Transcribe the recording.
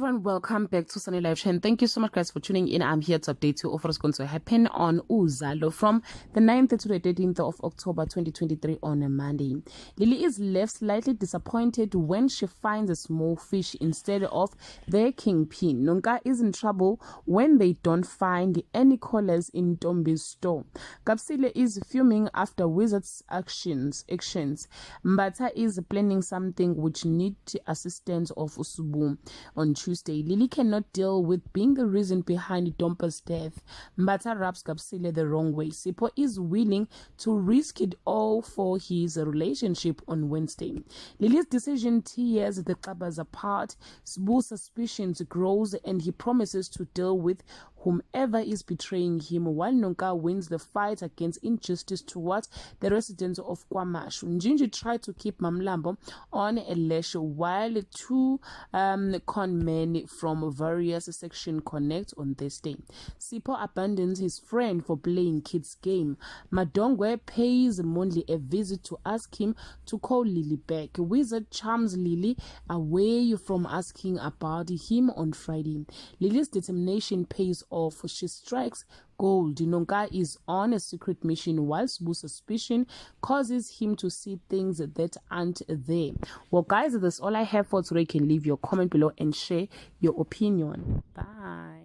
everyone, welcome back to Sunny Live Show. Thank you so much, guys, for tuning in. I'm here to update you of what's going to happen on Uzalo from the 9th to the 13th of October 2023 on a Monday. Lily is left slightly disappointed when she finds a small fish instead of their kingpin. Nonka is in trouble when they don't find any collars in Tombi's store. Kapsile is fuming after Wizard's actions. Mbata is planning something which needs assistance of Usubu. On Tuesday, Lily cannot deal with being the reason behind Dompa's death. Mbata rubs Kapsile the wrong way. Sipho is willing to risk it all for his relationship on Wednesday. Lily's decision tears the clubbers apart. Sbu's suspicions grows and he promises to deal with whomever is betraying him, while Nonka wins the fight against injustice towards the residents of Kwamashu. Njinji tried to keep Mamlambo on a leash while two con men from various sections connect on this day. Sipho abandons his friend for playing kids' game. Madongwe pays Mondli a visit to ask him to call Lily back. Wizard charms Lily away from asking about him on Friday. Lily's determination pays off. She strikes gold. Nonka is on a secret mission while Sbu's suspicion causes him to see things that aren't there. Well, guys, that's all I have for today. You can leave your comment below and share your opinion. Bye.